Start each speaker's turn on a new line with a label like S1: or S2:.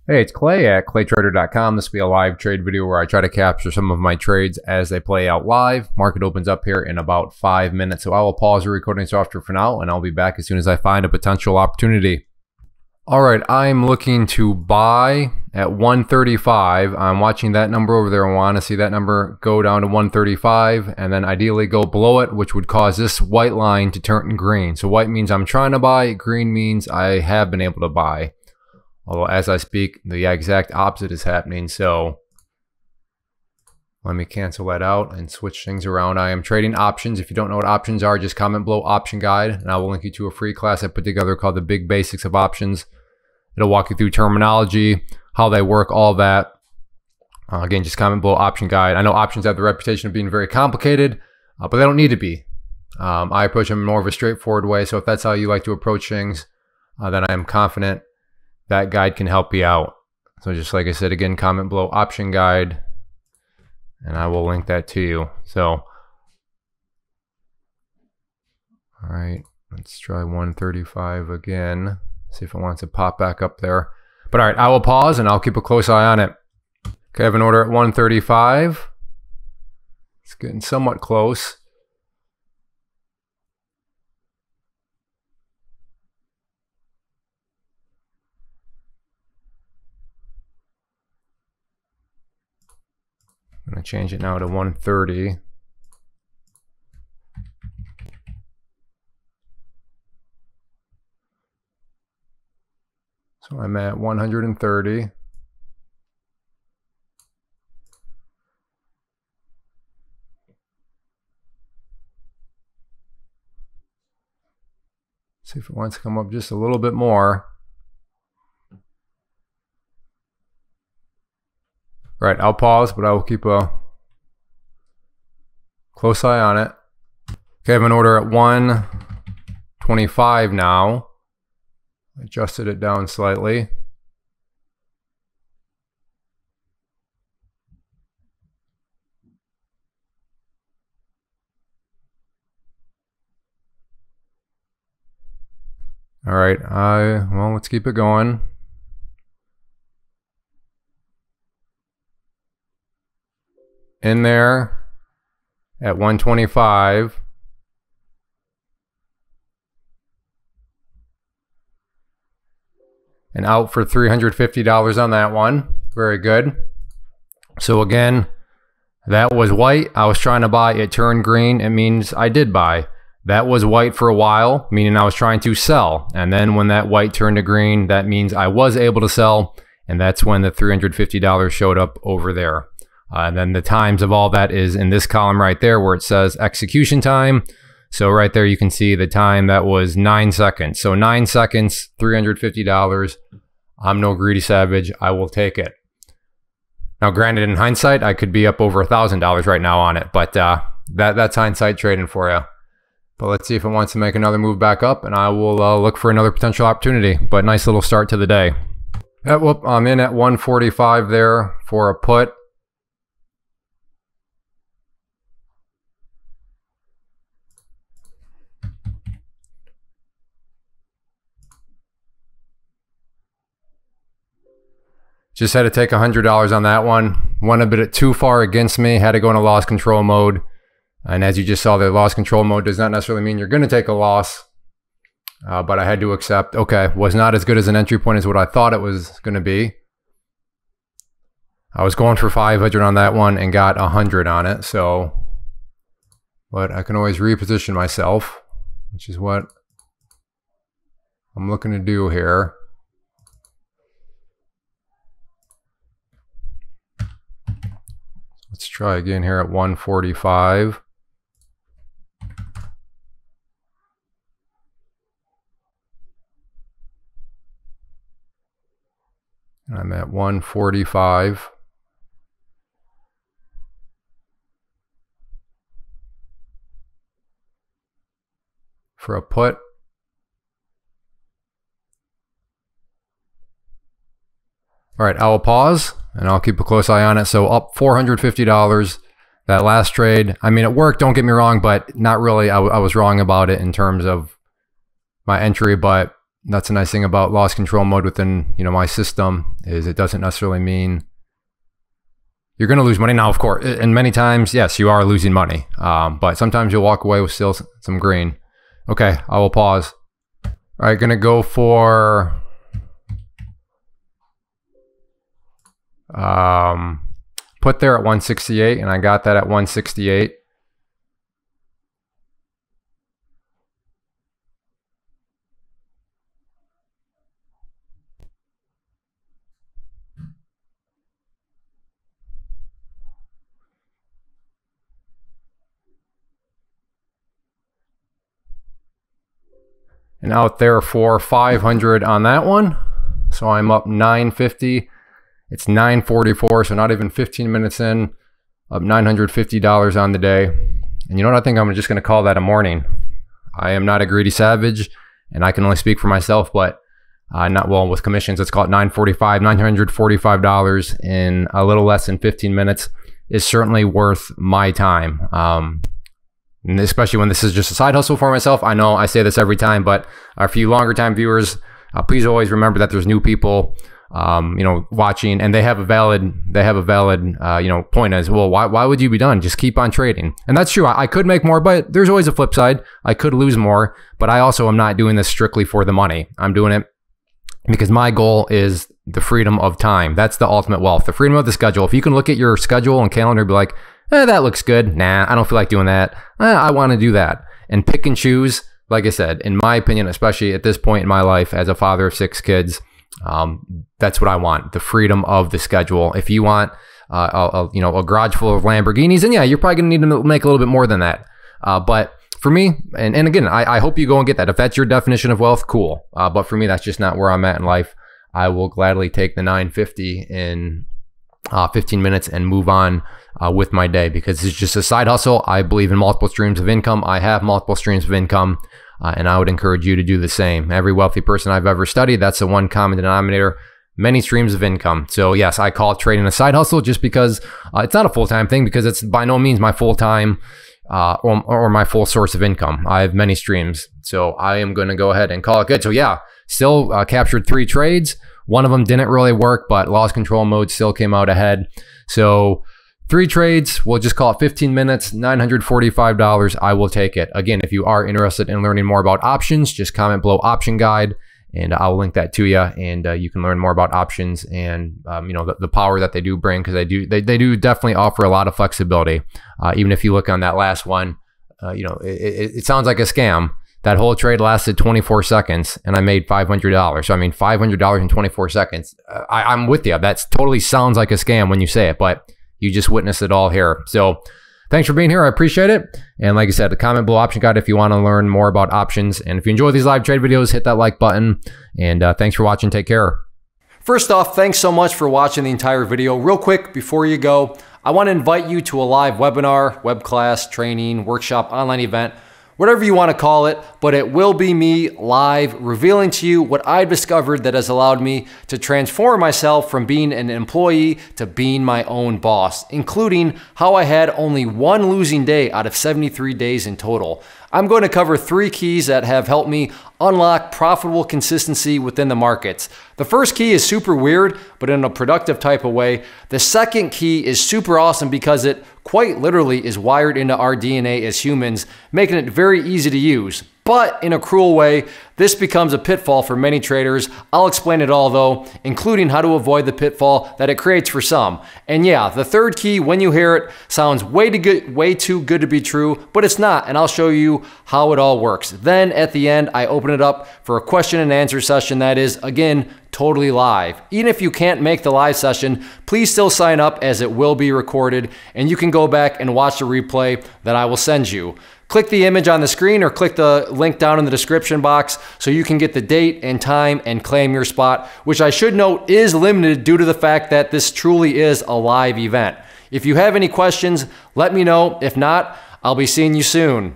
S1: Hey, it's Clay at claytrader.com. This will be a live trade video where I try to capture some of my trades as they play out live. Market opens up here in about 5 minutes, so I will pause the recording software for now, and I'll be back as soon as I find a potential opportunity. All right, I'm looking to buy at 135. I'm watching that number over there. I want to see that number go down to 135 and then ideally go below it, which would cause this white line to turn green. So white means I'm trying to buy, green means I have been able to buy. Although as I speak, the exact opposite is happening. So let me cancel that out and switch things around. I am trading options. If you don't know what options are, just comment below option guide, and I will link you to a free class I put together called The Big Basics of Options. It'll walk you through terminology, how they work, all that. Again, just comment below option guide. I know options have the reputation of being very complicated, but they don't need to be. I approach them in more of a straightforward way. So if that's how you like to approach things, then I am confident that guide can help you out. So just like I said, again, comment below option guide, and I will link that to you. So, all right, let's try 135 again. See if it wants to pop back up there. But all right, I will pause and I'll keep a close eye on it. Okay, I have an order at 135. It's getting somewhat close. I'm going to change it now to 130. So I'm at 130. See if it wants to come up just a little bit more. Right, I'll pause, but I will keep a close eye on it. Okay, I have an order at 125 now. Adjusted it down slightly. All right, well, let's keep it going. In there at 125. And out for $350 on that one. Very good. So again, that was white. I was trying to buy. It turned green. It means I did buy. That was white for a while, meaning I was trying to sell. And then when that white turned to green, that means I was able to sell. And that's when the $350 showed up over there. And then the times of all that is in this column right there where it says execution time. So right there you can see the time that was 9 seconds. So 9 seconds, $350. I'm no greedy savage. I will take it. Now granted, in hindsight, I could be up over $1,000 right now on it, but that's hindsight trading for you. But let's see if it wants to make another move back up, and I will look for another potential opportunity. But nice little start to the day. Whoop, I'm in at 145 there for a put. Just had to take $100 on that one. Went a bit too far against me. Had to go into loss control mode. And as you just saw, the loss control mode does not necessarily mean you're going to take a loss. But I had to accept. Okay, was not as good as an entry point as what I thought it was going to be. I was going for 500 on that one and got 100 on it. So, but I can always reposition myself, which is what I'm looking to do here. Let's try again here at 145. And I'm at 145. For a put. All right, I will pause and I'll keep a close eye on it. So up $450. That last trade, I mean, it worked, don't get me wrong, but not really. I was wrong about it in terms of my entry, but That's a nice thing about loss control mode within, my system, is it doesn't necessarily mean you're going to lose money. Now, of course, and many times, yes, you are losing money. But sometimes you'll walk away with still some green. Okay, I will pause. All right, going to go for put there at 168, and I got that at 168. And out there for 500 on that one. So I'm up 950. It's 9:44, so not even 15 minutes in, up $950 on the day. And you know what? I think I'm just going to call that a morning. I am not a greedy savage, and I can only speak for myself, but not well with commissions. Let's call it $945 in a little less than 15 minutes is certainly worth my time. And especially when this is just a side hustle for myself. I know I say this every time, but for you longer time viewers, please always remember that there's new people, watching, and they have a valid, point as well. Why would you be done? Just keep on trading. And that's true. I could make more, but there's always a flip side. I could lose more, but I also am not doing this strictly for the money. I'm doing it because my goal is the freedom of time. That's the ultimate wealth, the freedom of the schedule. If you can look at your schedule and calendar and be like, that looks good. Nah, I don't feel like doing that. I want to do that. And pick and choose, like I said, in my opinion, especially at this point in my life as a father of 6 kids, that's what I want, the freedom of the schedule. If you want a garage full of Lamborghinis, then yeah, you're probably going to need to make a little bit more than that. But for me, and again, I hope you go and get that. If that's your definition of wealth, cool. But for me, that's just not where I'm at in life. I will gladly take the 950 in 15 minutes and move on with my day, because it's just a side hustle. I believe in multiple streams of income. I have multiple streams of income, and I would encourage you to do the same. Every wealthy person I've ever studied, that's the one common denominator: many streams of income. So yes, I call trading a side hustle just because it's not a full-time thing, because it's by no means my full-time or my full source of income. I have many streams, so I am going to go ahead and call it good. So yeah, still captured 3 trades. One of them didn't really work, but loss control mode still came out ahead. So 3 trades, we'll just call it 15 minutes, $945. I will take it. Again, if you are interested in learning more about options, just comment below option guide, and I'll link that to you. And you can learn more about options and the power that they do bring, because they do definitely offer a lot of flexibility. Even if you look on that last one, it sounds like a scam. That whole trade lasted 24 seconds and I made $500. So I mean, $500 in 24 seconds. I'm with you. That totally sounds like a scam when you say it, but you just witnessed it all here. So thanks for being here. I appreciate it. And like I said, comment below option guide if you want to learn more about options. And if you enjoy these live trade videos, hit that like button. And thanks for watching. Take care.
S2: First off, thanks so much for watching the entire video. Real quick, before you go, I want to invite you to a live webinar, web class, training, workshop, online event, whatever you want to call it, but it will be me live revealing to you what I've discovered that has allowed me to transform myself from being an employee to being my own boss, including how I had only 1 losing day out of 73 days in total. I'm going to cover 3 keys that have helped me unlock profitable consistency within the markets. The first key is super weird, but in a productive type of way. The second key is super awesome because it quite literally is wired into our DNA as humans, making it very easy to use. But in a cruel way, this becomes a pitfall for many traders. I'll explain it all though, including how to avoid the pitfall that it creates for some. And yeah, the third key, when you hear it, sounds way too good to be true, but it's not, and I'll show you how it all works. Then at the end, I open it up for a question and answer session that is, again, totally live. Even if you can't make the live session, please still sign up as it will be recorded, and you can go back and watch the replay that I will send you. Click the image on the screen or click the link down in the description box so you can get the date and time and claim your spot, which I should note is limited due to the fact that this truly is a live event. If you have any questions, let me know. If not, I'll be seeing you soon.